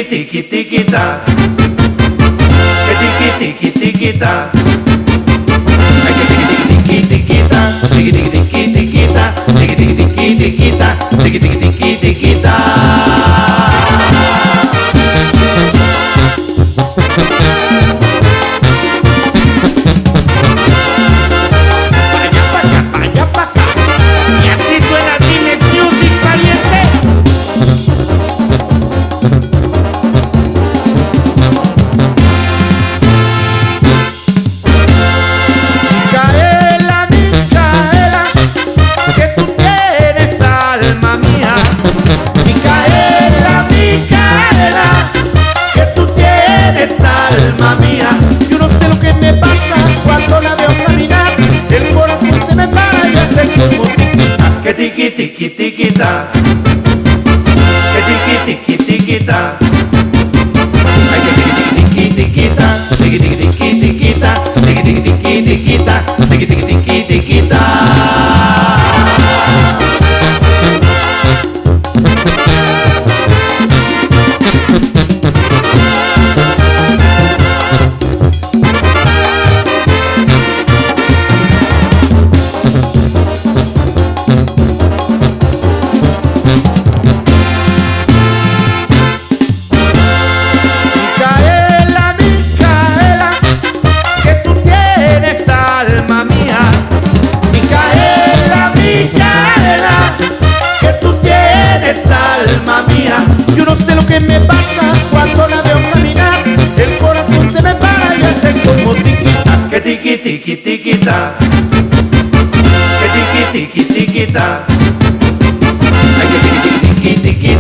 tiki tiki ta, que tiki tiki tiki ta, ay que tiki tiki tiki ta, tiki tiki tiki tiki ta, tiki tiki tiki tiki ta, tiki tiki tiki tiki ta. Alma mía, yo no sé lo que me pasa cuando la veo caminar. El corazón se me para y hace como tiquita, que tiqui tiqui tiquita, que tiqui tiqui tiquita, ay que tiqui tiqui tiquita, tiqui tiqui tiqui tiquita, tiqui tiqui tiqui tiquita, tiqui tiqui tiqui tiquita. Alma mía, yo no sé lo que me pasa cuando la veo caminar. El corazón se me para y hace como tiquita, que tiqui tiqui tiquita, que tiqui tiqui tiquita, ay que tiqui tiqui tiqui tiquita.